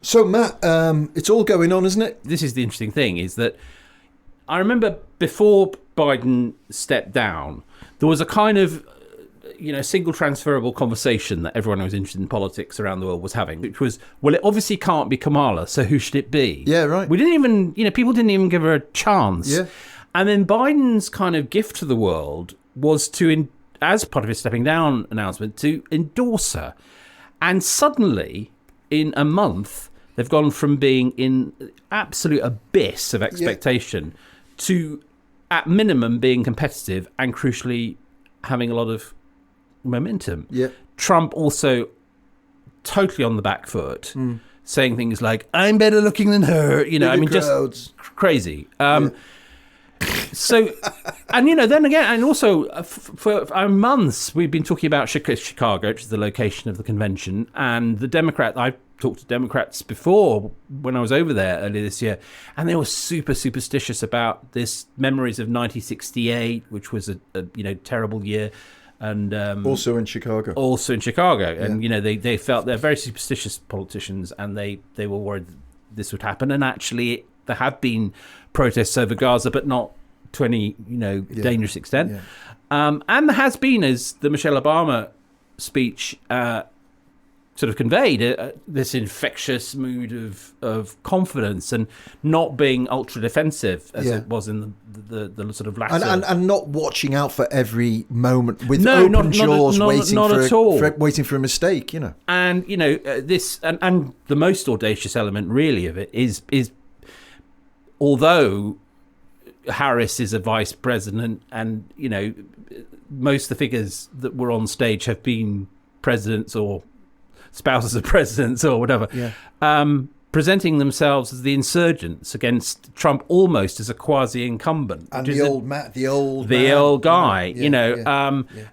So, Matt, it's all going on, isn't it? This is the interesting thing, is that I remember before Biden stepped down, there was a kind of, single transferable conversation that everyone who was interested in politics around the world was having, which was, well, it obviously can't be Kamala, so who should it be? Yeah, right. We didn't even, people didn't even give her a chance. Yeah. And then Biden's kind of gift to the world was to, as part of his stepping down announcement, to endorse her. And suddenly, in a month, they've gone from being in absolute abyss of expectation to, at minimum, being competitive and, crucially, having a lot of momentum. Yeah. Trump also totally on the back foot, saying things like, I'm better looking than her. Just crazy. So, and then again, and also for months, we've been talking about Chicago, which is the location of the convention, and I talked to Democrats before when I was over there earlier this year, and they were super superstitious about this memories of 1968, which was a terrible year. And also in Chicago. And they felt they're very superstitious politicians, and they were worried this would happen. And actually, there have been protests over Gaza, but not to any dangerous extent. Yeah. And there has been, as the Michelle Obama speech sort of conveyed, this infectious mood of confidence and not being ultra defensive as it was in the sort of latter, and not watching out for every moment with open jaws, waiting for a mistake, And this and the most audacious element really of it is although Harris is a vice president, and most of the figures that were on stage have been presidents or spouses of presidents or whatever, presenting themselves as the insurgents against Trump almost as a quasi-incumbent. And the old guy,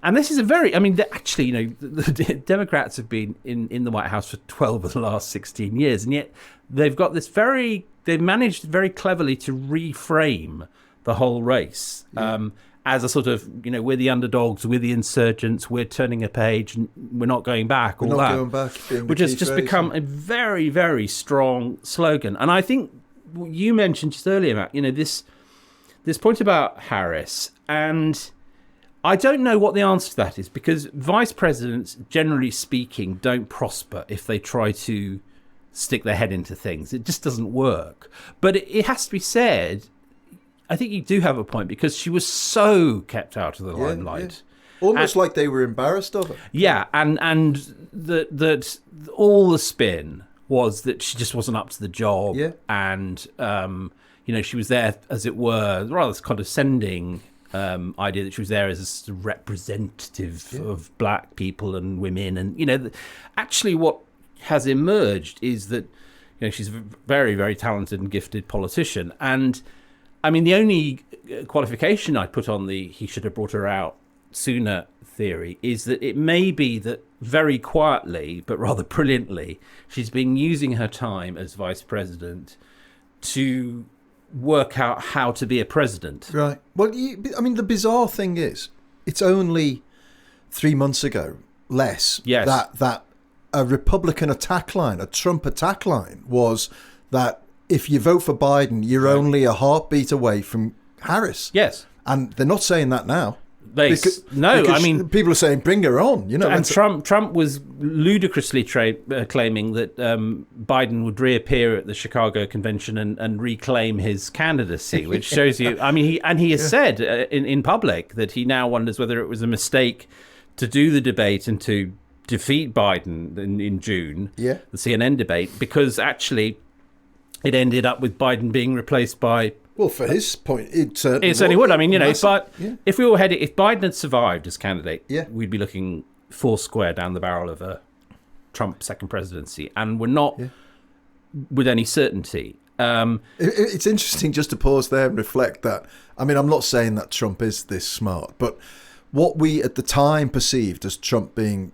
and this is a very, the Democrats have been in the White House for 12 of the last 16 years, and yet they've got this they've managed very cleverly to reframe the whole race. As a sort of, we're the underdogs, we're the insurgents, we're turning a page, and we're not going back, which has just become a very, very strong slogan. And I think you mentioned just earlier, Matt, this point about Harris, and I don't know what the answer to that is, because vice presidents, generally speaking, don't prosper if they try to stick their head into things. It just doesn't work. But it has to be said, I think you do have a point, because she was so kept out of the limelight. Yeah. Almost like they were embarrassed of her. Yeah, and that all the spin was that she just wasn't up to the job. Yeah. And, she was there, as it were, rather condescending idea that she was there as a representative of black people and women. And, actually what has emerged is that, she's a very, very talented and gifted politician. And the only qualification I put on the he should have brought her out sooner theory is that it may be that very quietly, but rather brilliantly, she's been using her time as vice president to work out how to be a president. Right. Well, the bizarre thing is, it's only 3 months ago, less, that a Republican attack line, a Trump attack line, was that if you vote for Biden, you're only a heartbeat away from Harris. Yes. And they're not saying that now. Because people are saying, bring her on. And Trump was ludicrously claiming that Biden would reappear at the Chicago convention and reclaim his candidacy, which shows you, he has said in public that he now wonders whether it was a mistake to do the debate and to defeat Biden in June, the CNN debate, because actually it ended up with Biden being replaced by... Well, for his point, it certainly would. If we were headed... If Biden had survived as candidate, we'd be looking foursquare down the barrel of a Trump second presidency. And we're not with any certainty. It's interesting just to pause there and reflect that. I'm not saying that Trump is this smart, but what we at the time perceived as Trump being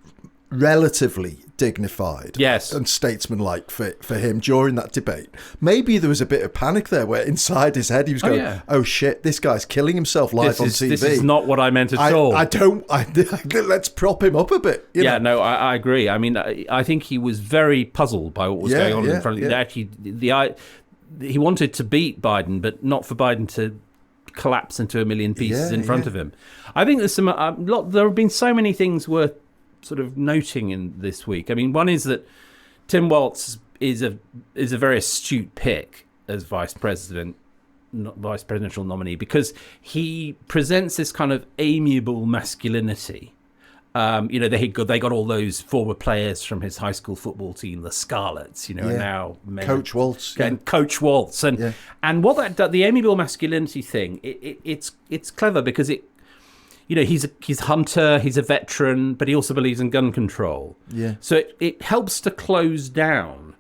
relatively dignified and statesmanlike for him during that debate. Maybe there was a bit of panic there where inside his head he was going, oh shit, this guy's killing himself live on TV. This is not what I meant at all. Let's prop him up a bit. I agree. I mean, I think he was very puzzled by what was going on in front of him. Actually, he wanted to beat Biden, but not for Biden to collapse into a million pieces in front of him. I think there's there have been so many things worth sort of noting in this week. I mean, one is that Tim Walz is a very astute pick as vice presidential nominee, because he presents this kind of amiable masculinity. They got all those former players from his high school football team, the Scarlets, and now Coach Walz, Coach Walz, and what that does, the amiable masculinity thing, it's clever because he's a hunter, he's a veteran, but he also believes in gun control. Yeah. So it helps to close down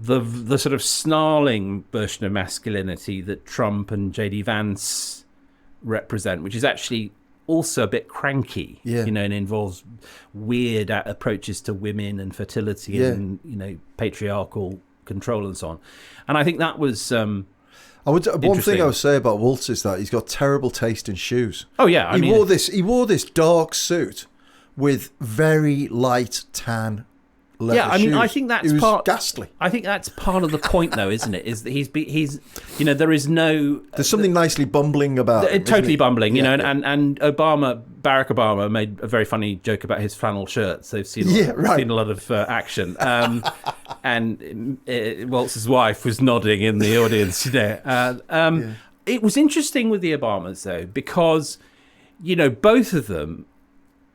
the sort of snarling version of masculinity that Trump and JD Vance represent, which is actually also a bit cranky, and involves weird approaches to women and fertility and patriarchal control and so on. And I think that was one thing I would say about Walz is that he's got terrible taste in shoes. Oh yeah, he wore this dark suit with very light tan leather shoes. I think that's ghastly. I think that's part of the point, though, isn't it? Is that he's there is no. There's something nicely bumbling about him, totally bumbling, and Barack Obama made a very funny joke about his flannel shirts. They've seen a lot of action, and Walz's wife was nodding in the audience. It was interesting with the Obamas though, because both of them,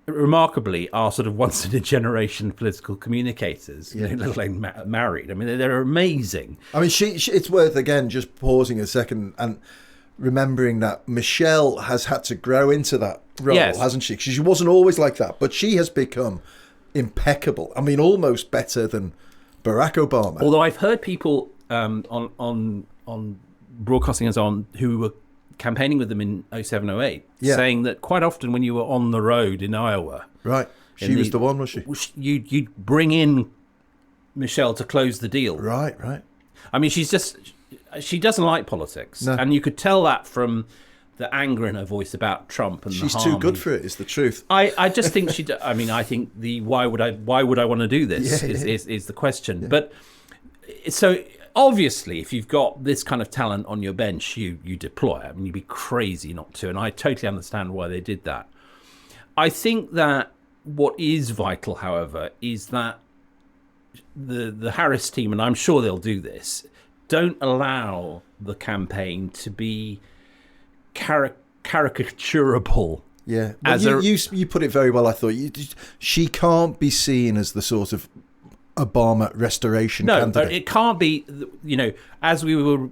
remarkably, are sort of once in a generation political communicators, let alone married. I mean, they're amazing. I mean, it's worth, again, just pausing a second and remembering that Michelle has had to grow into that role, hasn't she? She wasn't always like that, but she has become impeccable. I mean, almost better than Barack Obama. Although I've heard people on broadcasting and so on who were campaigning with them in 07, 08, saying that quite often when you were on the road in Iowa... Right. She was the one, was she? You'd bring in Michelle to close the deal. Right. I mean, she doesn't like politics. No. And you could tell that from the anger in her voice about Trump and she's the harm. too good for it, is the truth. I just think I think the why would I want to do this is the question. Yeah. But so... Obviously, if you've got this kind of talent on your bench, you deploy. I mean, you'd be crazy not to. And I totally understand why they did that. I think that what is vital, however, is that the Harris team, and I'm sure they'll do this, don't allow the campaign to be caricaturable. Yeah. Well, you put it very well, I thought. She can't be seen as the sort of Obama restoration candidate. No, it can't be, as we were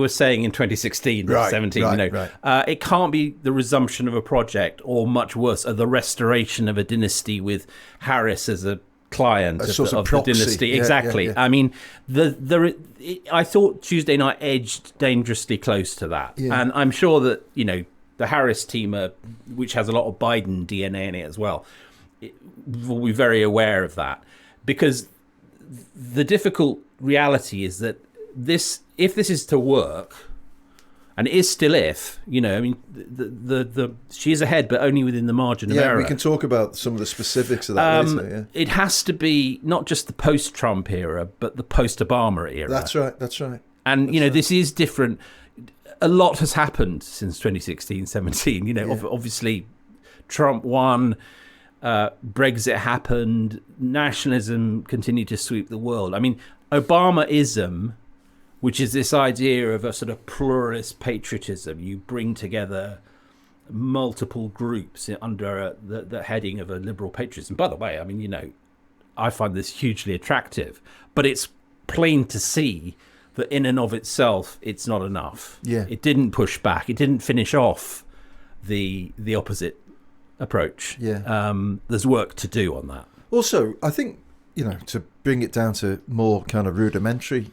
saying in 2016 or 17, it can't be the resumption of a project, or much worse, the restoration of a dynasty with Harris as a client of the dynasty. Exactly. I mean, I thought Tuesday night edged dangerously close to that. Yeah. And I'm sure that, the Harris team, which has a lot of Biden DNA in it as well, will be very aware of that. Because the difficult reality is that if this is to work, and it is still she is ahead, but only within the margin of error. Yeah, we can talk about some of the specifics of that later. Yeah. It has to be not just the post-Trump era, but the post-Obama era. That's right. And, this is different. A lot has happened since 2016, 17. Obviously, Trump won. Brexit happened, nationalism continued to sweep the world. I mean, Obamaism, which is this idea of a sort of pluralist patriotism, you bring together multiple groups under the heading of a liberal patriotism. By the way, I mean, I find this hugely attractive, but it's plain to see that in and of itself, it's not enough. Yeah. It didn't push back. It didn't finish off the opposite approach. There's work to do on that. Also, I think to bring it down to more kind of rudimentary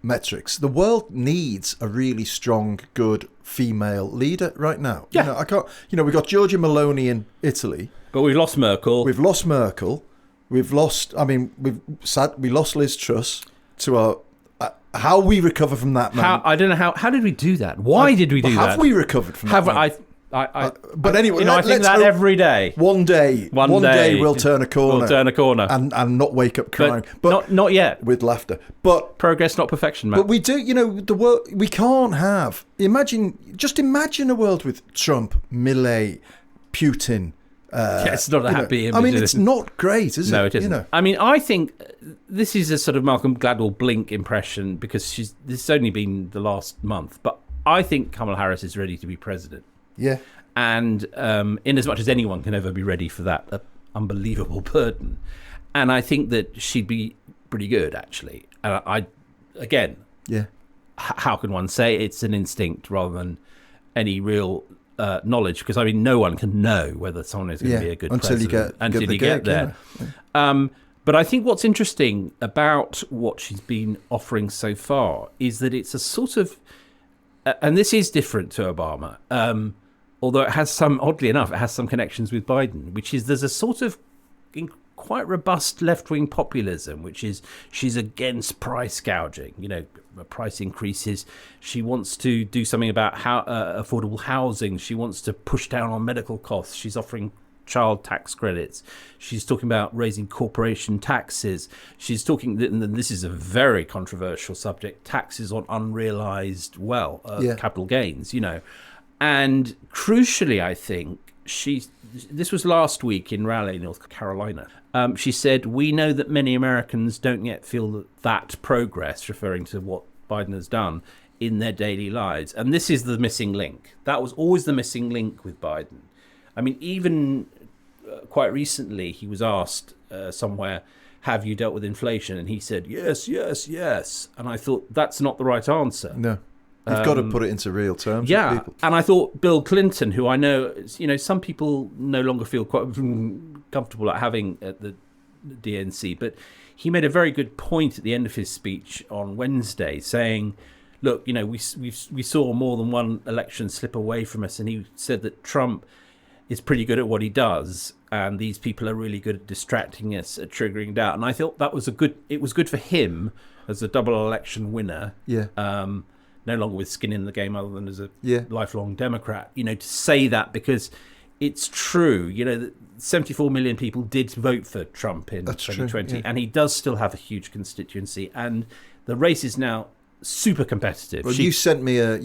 metrics. The world needs a really strong, good female leader right now. Yeah. I can't. We've got Giorgia Meloni in Italy, but we've lost Merkel. We've lost. I mean, we lost Liz Truss to our. How we recover from that, man? I don't know how. How did we do that? Why did we do that? Have we recovered from that? But anyway, I think that every day. One day we'll turn a corner. And not wake up crying. But not yet. With laughter. But progress, not perfection, Matt. But we do. The world. We can't have. Just imagine a world with Trump, Milei, Putin. It's not a happy image. I mean, it's not great, is it? No, it isn't. I mean, I think this is a sort of Malcolm Gladwell blink impression because this has only been the last month. But I think Kamala Harris is ready to be president. Yeah. And in as much as anyone can ever be ready for that unbelievable burden. And I think that she'd be pretty good, actually. And how can one say it's an instinct rather than any real knowledge? Because, I mean, no one can know whether someone is going to be a good president until you get there. Yeah. But I think what's interesting about what she's been offering so far is that it's a sort of, and this is different to Obama, although it has oddly enough, it has some connections with Biden, which is there's a sort of quite robust left-wing populism, which is she's against price gouging, price increases. She wants to do something about affordable housing. She wants to push down on medical costs. She's offering child tax credits. She's talking about raising corporation taxes. She's talking, and this is a very controversial subject, taxes on unrealized capital gains, And crucially, I think, this was last week in Raleigh, North Carolina. She said, we know that many Americans don't yet feel that progress, referring to what Biden has done, in their daily lives. And this is the missing link. That was always the missing link with Biden. I mean, even quite recently, he was asked somewhere, have you dealt with inflation? And he said, yes, yes, yes. And I thought, that's not the right answer. No. You've got to put it into real terms. Yeah, with people. And I thought Bill Clinton, who I know, some people no longer feel quite comfortable at having at the DNC, but he made a very good point at the end of his speech on Wednesday, saying, "Look, we saw more than one election slip away from us," and he said that Trump is pretty good at what he does, and these people are really good at distracting us, at triggering doubt. And I thought that was it was good for him as a double election winner. Yeah. No longer with skin in the game other than as a lifelong Democrat, to say that, because it's true, that 74 million people did vote for Trump in 2020, and he does still have a huge constituency, and the race is now super competitive. Well, you sent me a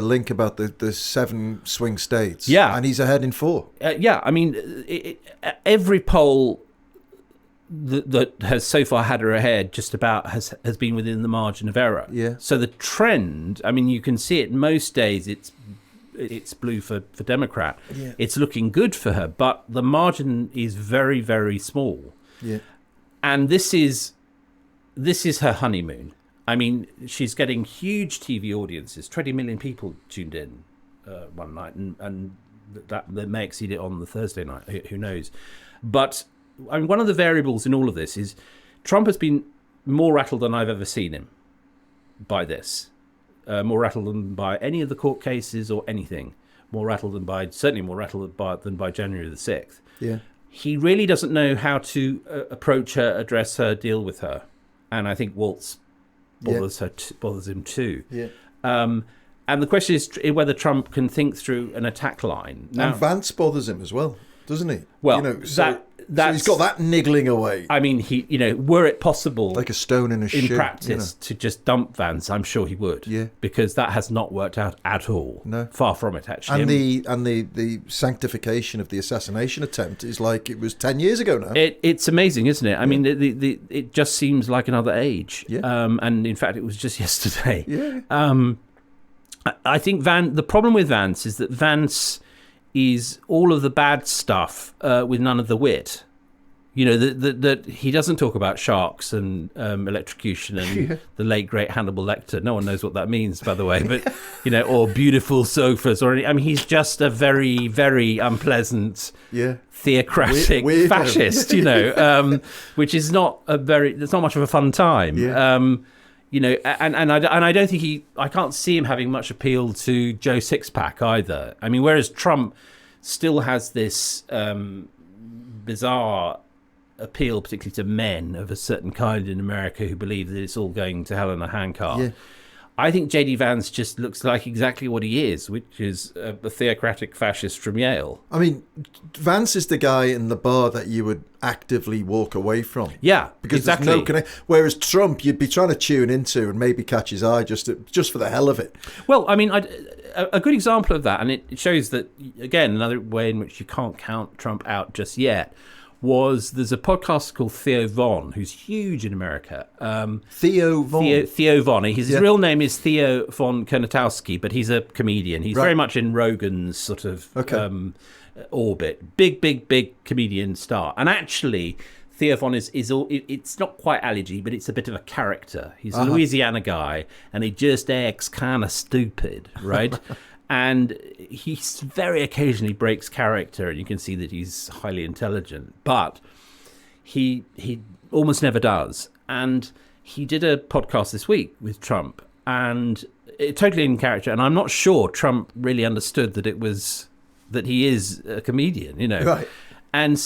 link about the 7 swing states, and he's ahead in 4. I mean, every poll that has so far had her ahead just about has been within the margin of error. Yeah. So the trend, I mean, you can see it most days. It's blue for Democrat. Yeah. It's looking good for her, but the margin is very, very small. Yeah. And this is her honeymoon. I mean, she's getting huge TV audiences. 20 million people tuned in one night, and that may exceed it on the Thursday night. Who knows? But I mean, one of the variables in all of this is Trump has been more rattled than I've ever seen him by this. More rattled than by any of the court cases or anything. Certainly more rattled than by January the 6th. Yeah. He really doesn't know how to approach her, address her, deal with her. And I think Waltz bothers him too. Yeah. And the question is whether Trump can think through an attack line. Now, and Vance bothers him as well, doesn't he? Well, so he's got that niggling away. I mean, were it possible, like a stone in a shoe, in practice, to just dump Vance, I'm sure he would. Yeah, because that has not worked out at all. No, far from it, actually. And the sanctification of the assassination attempt is like it was 10 years ago now. It's amazing, isn't it? I mean, it just seems like another age. Yeah. And in fact, it was just yesterday. Yeah. I think the problem with Vance is that Vance is all of the bad stuff with none of the wit. That he doesn't talk about sharks and electrocution and the late great Hannibal Lecter. No one knows what that means, by the way, but or beautiful sofas or any. I mean, he's just a very, very unpleasant, theocratic fascist. Which is not it's not much of a fun time. Yeah. You know, and I don't think I can't see him having much appeal to Joe Sixpack either. I mean, whereas Trump still has this bizarre appeal, particularly to men of a certain kind in America who believe that it's all going to hell in a handcart. Yeah. I think J.D. Vance just looks like exactly what he is, which is a theocratic fascist from Yale. I mean, Vance is the guy in the bar that you would actively walk away from. Yeah, because exactly. There's no connection. Whereas Trump, you'd be trying to tune into and maybe catch his eye just for the hell of it. Well, I mean, a good example of that, and it shows that, again, another way in which you can't count Trump out just yet, there's a podcast called Theo Von, who's huge in America. Theo Von? Theo Von. His real name is Theo von Kernatowski, but he's a comedian. He's very much in Rogan's sort of orbit. Big comedian star. And actually, Theo Von it's not quite allergy, but it's a bit of a character. He's a Louisiana guy, and he just acts kind of stupid, right? And he very occasionally breaks character, and you can see that he's highly intelligent, but he almost never does. And he did a podcast this week with Trump, and totally in character. And I'm not sure Trump really understood that he is a comedian, you know. Right. And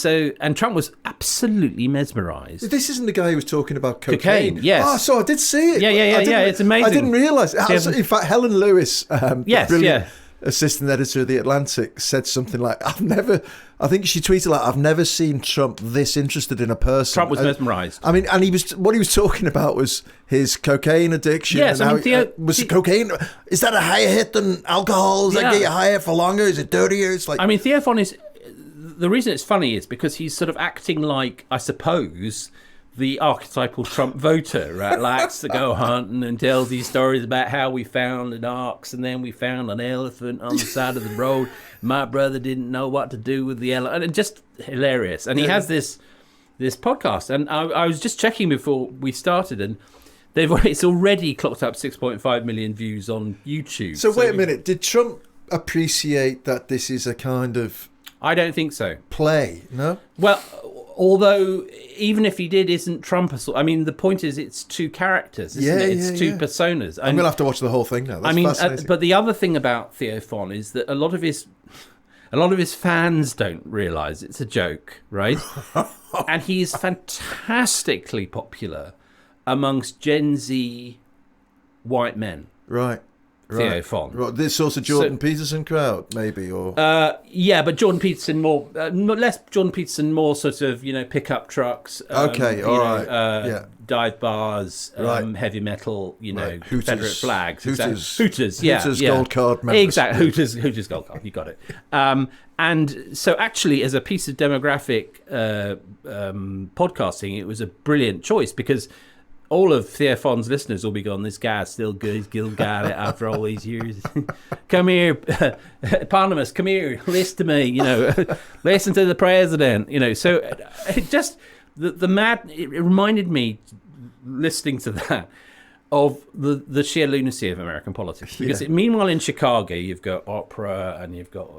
Trump was absolutely mesmerized. This isn't the guy who was talking about cocaine. Yes. Oh, so I did see it. Yeah. It's amazing. I didn't realise. In fact, Helen Lewis, brilliant assistant editor of The Atlantic, said something like, I think she tweeted like, I've never seen Trump this interested in a person. Trump was mesmerised. I mean, and what he was talking about was his cocaine addiction. Yes, and cocaine, is that a higher hit than alcohol? Does that get you higher for longer? Is it dirtier? It's like, I mean, Theo Von is, the reason it's funny is because he's sort of acting like, I suppose, the archetypal Trump voter, right? Likes to go hunting and tells these stories about how we found an ox and then we found an elephant on the side of the road. My brother didn't know what to do with the elephant. And just hilarious. And he has this podcast. And I was just checking before we started, and it's already clocked up 6.5 million views on YouTube. So wait a minute. Did Trump appreciate that this is a kind of... I don't think so. Play, no? Well... Although, even if he did, isn't Trump I mean, the point is, it's two characters, isn't it? It's two personas. I'm going to have to watch the whole thing now. That's fascinating. But the other thing about Theo Von is that a lot of his fans don't realise it's a joke, right? And he's fantastically popular amongst Gen Z white men. Right. Theo Von. Right. This sort of Jordan Peterson crowd, maybe, or but Jordan Peterson more, less Jordan Peterson, more sort of pickup trucks. Dive bars, heavy metal, Hooters, Confederate flags, Hooters, Hooters gold card members. Exactly, Hooters gold card. You got it. And so, actually, as a piece of demographic podcasting, it was a brilliant choice because all of Theo Von's listeners will be going, this guy's still good. He's still got it after all these years. Come here, Eponymous, come here, listen to me, listen to the president, So it just, it reminded me, listening to that, of the sheer lunacy of American politics. Because meanwhile in Chicago, you've got Oprah and you've got,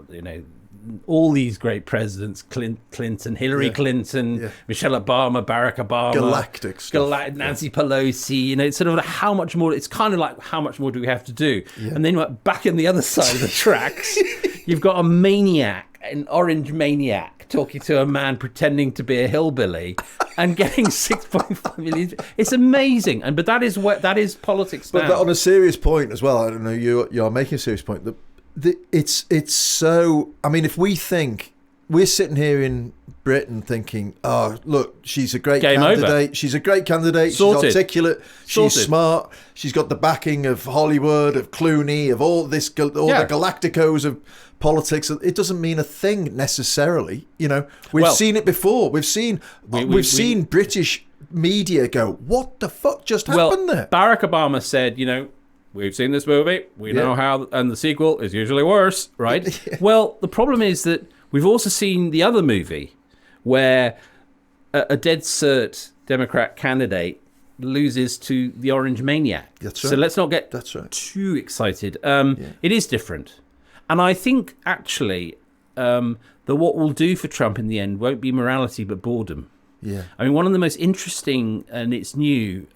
all these great presidents, Clinton, Hillary Clinton, Michelle Obama, Barack Obama. Galactic stuff. Nancy Pelosi, it's sort of how much more, it's kind of like how much more do we have to do? Yeah. And then back in the other side of the tracks, you've got a maniac, an orange maniac, talking to a man pretending to be a hillbilly and getting 6.5 million. It's amazing. But that is politics now. But on a serious point as well, I don't know, you're making a serious point, it's so, I mean, if we think we're sitting here in Britain thinking, oh look, she's a great candidate, she's a great candidate, Sorted. She's articulate, she's smart, she's got the backing of Hollywood, of Clooney, of all the Galacticos of politics. It doesn't mean a thing necessarily, we've seen it before. We've seen British media go, what the fuck just happened there? Barack Obama said, we've seen this movie. We know how, and the sequel is usually worse, right? Well, the problem is that we've also seen the other movie where a dead cert Democrat candidate loses to the Orange Maniac. That's right. So let's not get too excited. It is different. And I think, actually, that what will do for Trump in the end won't be morality but boredom. Yeah. I mean, one of the most interesting, and it's new,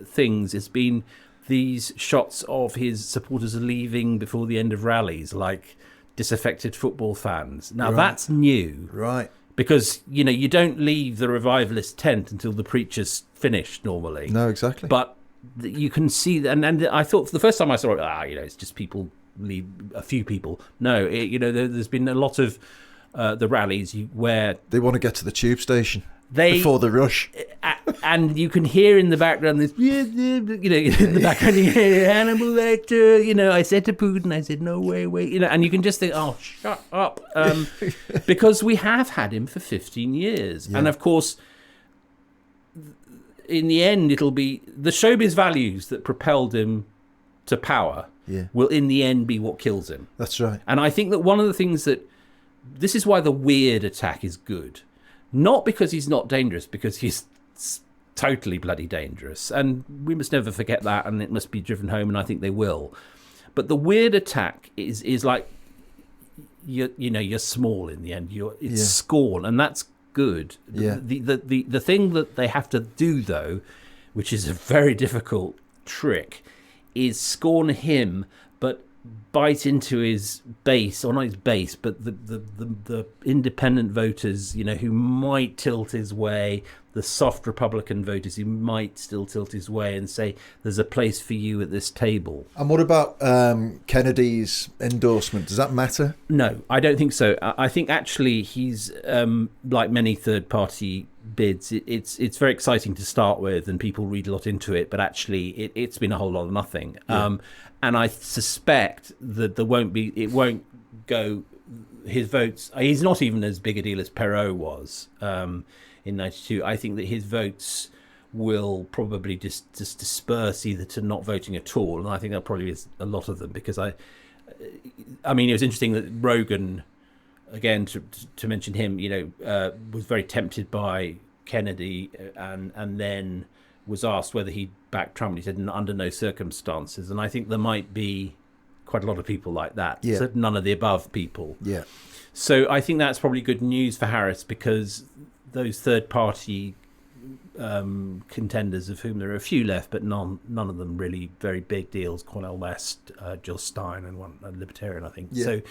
things has been these shots of his supporters leaving before the end of rallies, like disaffected football fans. Now, that's new. Right. Because, you don't leave the revivalist tent until the preacher's finished normally. No, exactly. But you can see, and I thought the first time I saw it, it's just people leave, a few people. No, there's been a lot of the rallies where they want to get to the tube station before the rush, and you can hear in the background this, in the background you hear Hannibal Lecter. I said to Putin, I said, no, wait, and you can just think, oh, shut up, because we have had him for 15 years, and of course, in the end, it'll be the showbiz values that propelled him to power. Will in the end be what kills him. That's right. And I think that one of the things this is why the weird attack is good. Not because he's not dangerous, because he's totally bloody dangerous. And we must never forget that, and it must be driven home, and I think they will. But the weird attack is like, you're small in the end. It's scorn, and that's good. The thing that they have to do, though, which is a very difficult trick, is scorn him, but bite into his base, or not his base, but the independent voters, who might tilt his way, the soft Republican voters who might still tilt his way and say, there's a place for you at this table. And what about Kennedy's endorsement? Does that matter? No, I don't think so. I think actually he's, like many third-party bids, it's very exciting to start with, and people read a lot into it, but actually it's been a whole lot of nothing. And I suspect that it won't go, his votes, he's not even as big a deal as Perot was in 92. I think that his votes will probably just disperse either to not voting at all, and I think there probably is a lot of them, because I mean, it was interesting that Rogan, again, to mention him, was very tempted by Kennedy, and then was asked whether he'd back Trump, and he said under no circumstances. And I think there might be quite a lot of people like that. So none of the above people. Yeah. So I think that's probably good news for Harris, because those third-party contenders, of whom there are a few left, but none of them really very big deals, Cornel West, Jill Stein, and one a Libertarian, I think. So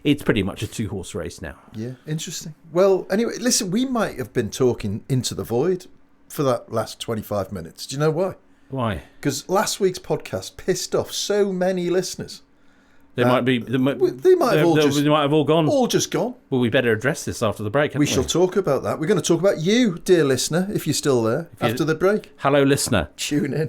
it's pretty much a two-horse race now. Yeah, interesting. Well, anyway, listen, we might have been talking into the void for that last 25 minutes. Do you know why? Why? Because last week's podcast pissed off so many listeners. They might have all gone. All just gone. Well, we better address this after the break. We shall talk about that. We're going to talk about you, dear listener, if you're still there, after the break. Hello, listener. Tune in.